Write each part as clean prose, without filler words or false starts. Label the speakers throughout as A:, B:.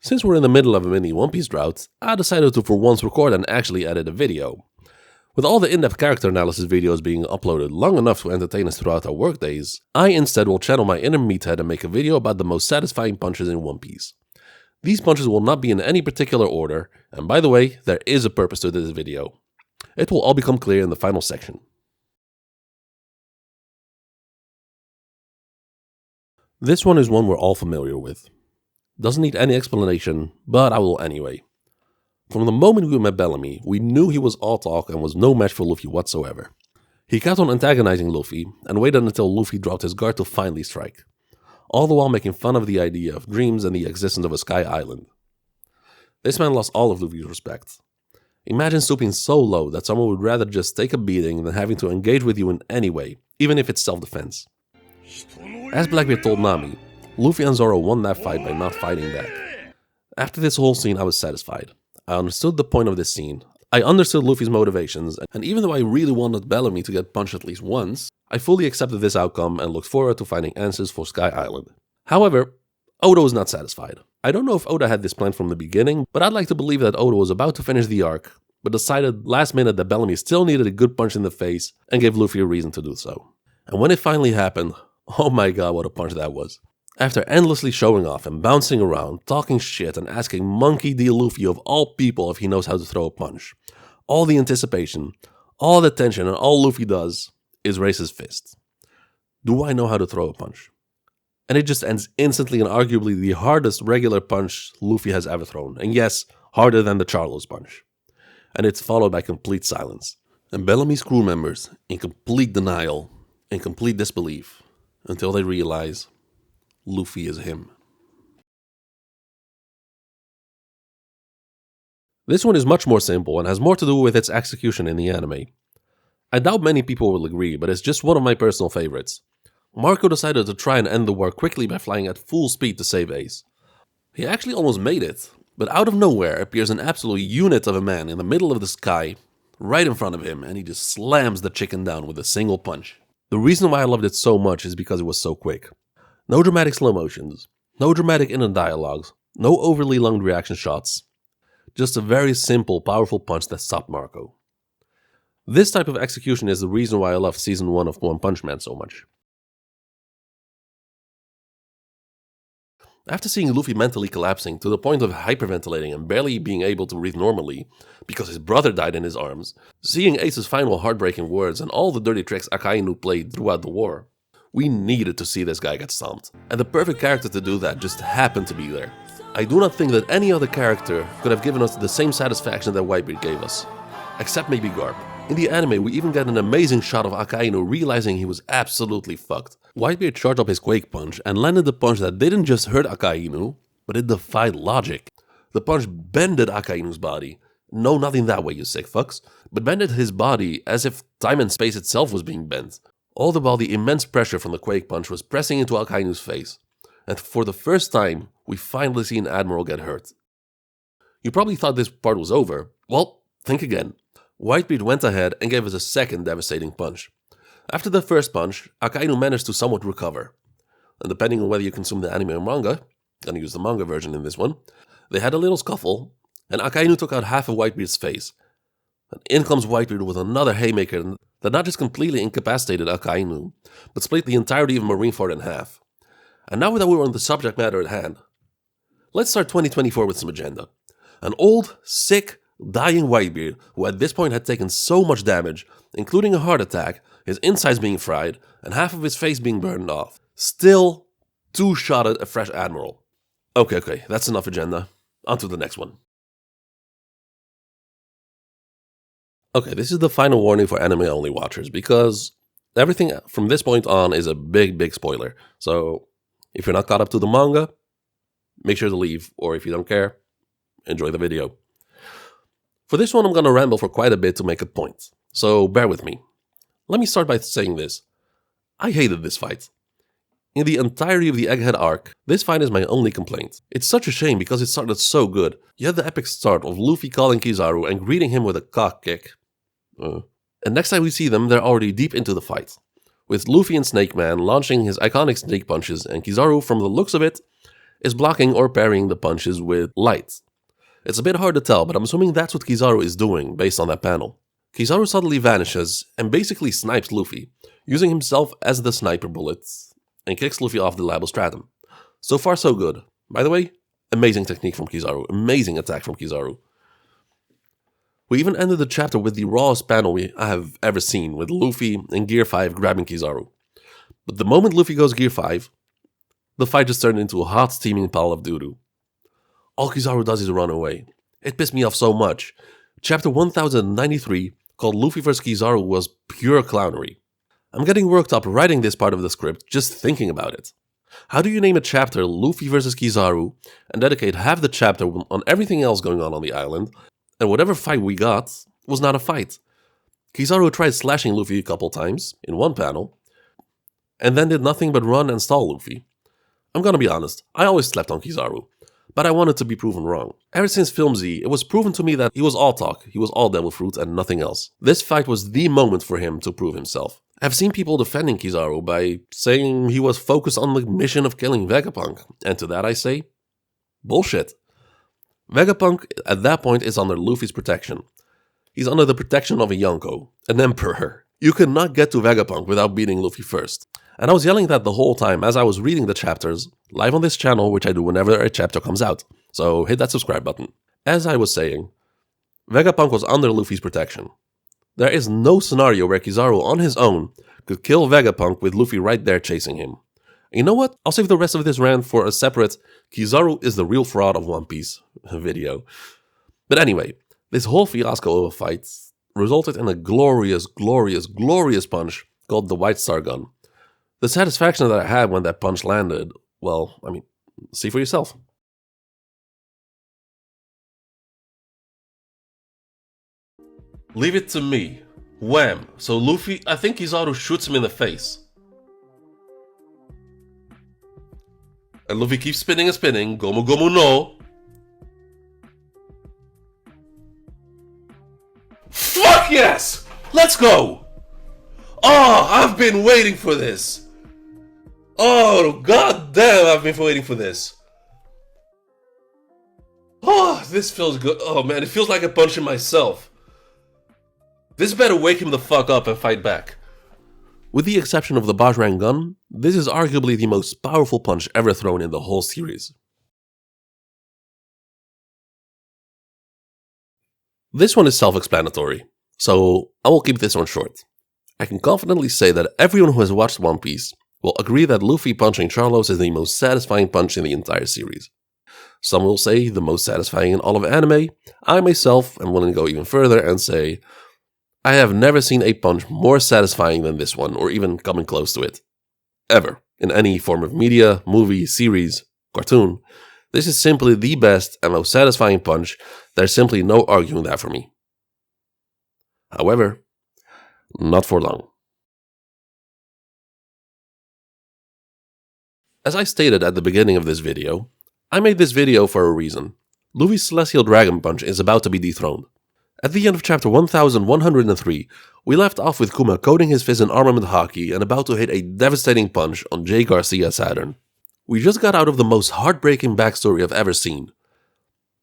A: Since we're in the middle of a mini One Piece drought, I decided to for once record and actually edit a video. With all the in-depth character analysis videos being uploaded long enough to entertain us throughout our workdays, I instead will channel my inner meathead and make a video about the most satisfying punches in One Piece. These punches will not be in any particular order, and by the way, there is a purpose to this video. It will all become clear in the final section. This one is one we're all familiar with. Doesn't need any explanation, but I will anyway. From the moment we met Bellamy, we knew he was all talk and was no match for Luffy whatsoever. He kept on antagonizing Luffy, and waited until Luffy dropped his guard to finally strike. All the while making fun of the idea of dreams and the existence of a sky island. This man lost all of Luffy's respect. Imagine stooping so low that someone would rather just take a beating than having to engage with you in any way, even if it's self-defense. As Blackbeard told Nami, Luffy and Zoro won that fight by not fighting back. After this whole scene, I was satisfied. I understood the point of this scene. I understood Luffy's motivations, and even though I really wanted Bellamy to get punched at least once, I fully accepted this outcome and looked forward to finding answers for Sky Island. However, Oda was not satisfied. I don't know if Oda had this planned from the beginning, but I'd like to believe that Oda was about to finish the arc, but decided last minute that Bellamy still needed a good punch in the face and gave Luffy a reason to do so. And when it finally happened, oh my god, what a punch that was. After endlessly showing off and bouncing around, talking shit and asking Monkey D. Luffy of all people if he knows how to throw a punch, all the anticipation, all the tension, and all Luffy does is raise his fist. Do I know how to throw a punch? And it just ends instantly and arguably the hardest regular punch Luffy has ever thrown. And yes, harder than the Charlos punch. And it's followed by complete silence. And Bellamy's crew members in complete denial, in complete disbelief, until they realize Luffy is him. This one is much more simple and has more to do with its execution in the anime. I doubt many people will agree, but it's just one of my personal favorites. Marco decided to try and end the war quickly by flying at full speed to save Ace. He actually almost made it, but out of nowhere appears an absolute unit of a man in the middle of the sky, right in front of him, and he just slams the chicken down with a single punch. The reason why I loved it so much is because it was so quick. No dramatic slow motions, no dramatic inner dialogues, no overly long reaction shots. Just a very simple, powerful punch that stopped Marco. This type of execution is the reason why I love Season 1 of One Punch Man so much. After seeing Luffy mentally collapsing to the point of hyperventilating and barely being able to breathe normally because his brother died in his arms, seeing Ace's final heartbreaking words and all the dirty tricks Akainu played throughout the war, we needed to see this guy get stomped. And the perfect character to do that just happened to be there. I do not think that any other character could have given us the same satisfaction that Whitebeard gave us. Except maybe Garp. In the anime, we even get an amazing shot of Akainu realizing he was absolutely fucked. Whitebeard charged up his Quake Punch and landed the punch that didn't just hurt Akainu, but it defied logic. The punch bended Akainu's body. No, not in that way, you sick fucks, but bended his body as if time and space itself was being bent. All the while the immense pressure from the Quake Punch was pressing into Akainu's face. And for the first time, we finally see an Admiral get hurt. You probably thought this part was over. Well, think again. Whitebeard went ahead and gave us a second devastating punch. After the first punch, Akainu managed to somewhat recover. And depending on whether you consume the anime or manga, gonna use the manga version in this one, they had a little scuffle, and Akainu took out half of Whitebeard's face. And in comes Whitebeard with another haymaker that not just completely incapacitated Akainu, but split the entirety of Marineford in half. And now that we're on the subject matter at hand, let's start 2024 with some agenda. An old, sick, dying Whitebeard who at this point had taken so much damage, including a heart attack, his insides being fried, and half of his face being burned off, still two-shotted a fresh Admiral. Okay, that's enough agenda. On to the next one. Okay, this is the final warning for anime-only watchers, because everything from this point on is a big spoiler. So, if you're not caught up to the manga, make sure to leave, or if you don't care, enjoy the video. For this one, I'm gonna ramble for quite a bit to make a point, so bear with me. Let me start by saying this. I hated this fight. In the entirety of the Egghead arc, this fight is my only complaint. It's such a shame because it started so good. You had the epic start of Luffy calling Kizaru and greeting him with a cock kick. And next time we see them, they're already deep into the fight, with Luffy and Snake Man launching his iconic snake punches, and Kizaru, from the looks of it, is blocking or parrying the punches with light. It's a bit hard to tell, but I'm assuming that's what Kizaru is doing based on that panel. Kizaru suddenly vanishes and basically snipes Luffy, using himself as the sniper bullet, and kicks Luffy off the labostratum. So far so good. By the way, amazing technique from Kizaru, amazing attack from Kizaru. We even ended the chapter with the rawest panel I have ever seen, with Luffy in Gear 5 grabbing Kizaru. But the moment Luffy goes Gear 5, the fight just turned into a hot steaming pile of doo-doo. All Kizaru does is run away. It pissed me off so much. Chapter 1093, called Luffy vs Kizaru, was pure clownery. I'm getting worked up writing this part of the script just thinking about it. How do you name a chapter Luffy vs Kizaru and dedicate half the chapter on everything else going on the island, and whatever fight we got was not a fight? Kizaru tried slashing Luffy a couple times in one panel, and then did nothing but run and stall Luffy. I'm gonna be honest, I always slept on Kizaru, but I wanted to be proven wrong. Ever since Film Z, it was proven to me that he was all talk, he was all devil fruit and nothing else. This fight was the moment for him to prove himself. I've seen people defending Kizaru by saying he was focused on the mission of killing Vegapunk, and to that I say, bullshit. Vegapunk at that point is under Luffy's protection. He's under the protection of a Yonko, an emperor. You cannot get to Vegapunk without beating Luffy first. And I was yelling that the whole time as I was reading the chapters, live on this channel, which I do whenever a chapter comes out. So hit that subscribe button. As I was saying, Vegapunk was under Luffy's protection. There is no scenario where Kizaru on his own could kill Vegapunk with Luffy right there chasing him. And you know what? I'll save the rest of this rant for a separate Kizaru is the real fraud of One Piece video. But anyway, this whole fiasco of a fight resulted in a glorious, glorious, glorious punch called the White Star Gun. The satisfaction that I had when that punch landed, well, I mean, see for yourself. Leave it to me. Wham! So Luffy, I think Kizaru shoots him in the face. And Luffy keeps spinning and spinning. Gomu Gomu no. Fuck yes! Let's go! Oh, I've been waiting for this. Oh, god damn, I've been waiting for this. Oh, this feels good. Oh man, it feels like I'm punching myself. This better wake him the fuck up and fight back. With the exception of the Bajrang gun, this is arguably the most powerful punch ever thrown in the whole series. This one is self-explanatory, so I will keep this one short. I can confidently say that everyone who has watched One Piece will agree that Luffy punching Charlos is the most satisfying punch in the entire series. Some will say the most satisfying in all of anime. I myself am willing to go even further and say I have never seen a punch more satisfying than this one, or even coming close to it. Ever. In any form of media, movie, series, cartoon. This is simply the best and most satisfying punch. There's simply no arguing that for me. However, not for long. As I stated at the beginning of this video, I made this video for a reason. Luffy's Celestial Dragon Punch is about to be dethroned. At the end of chapter 1103, we left off with Kuma coating his fist in armament hockey and about to hit a devastating punch on J. Garcia Saturn. We just got out of the most heartbreaking backstory I've ever seen.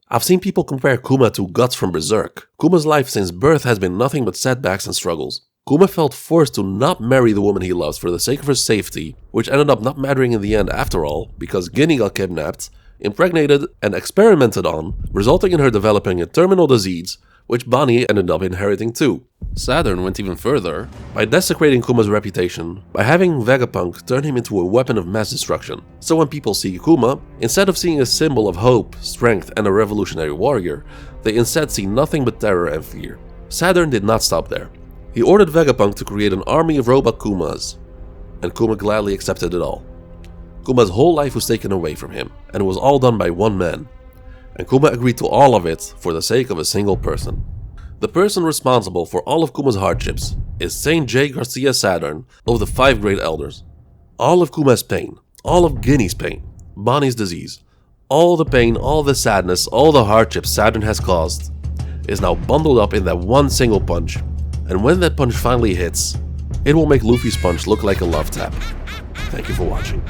A: I've seen people compare Kuma to Guts from Berserk. Kuma's life since birth has been nothing but setbacks and struggles. Kuma felt forced to not marry the woman he loves for the sake of her safety, which ended up not mattering in the end after all, because Ginny got kidnapped, impregnated, and experimented on, resulting in her developing a terminal disease, which Bonnie ended up inheriting too. Saturn went even further by desecrating Kuma's reputation by having Vegapunk turn him into a weapon of mass destruction. So when people see Kuma, instead of seeing a symbol of hope, strength, and a revolutionary warrior, they instead see nothing but terror and fear. Saturn did not stop there. He ordered Vegapunk to create an army of robot Kumas, and Kuma gladly accepted it all. Kuma's whole life was taken away from him, and it was all done by one man. And Kuma agreed to all of it for the sake of a single person. The person responsible for all of Kuma's hardships is Saint J. Garcia Saturn of the 5 Great Elders. All of Kuma's pain, all of Ginny's pain, Bonnie's disease, all the pain, all the sadness, all the hardships Saturn has caused is now bundled up in that one single punch, and when that punch finally hits, it will make Luffy's punch look like a love tap. Thank you for watching.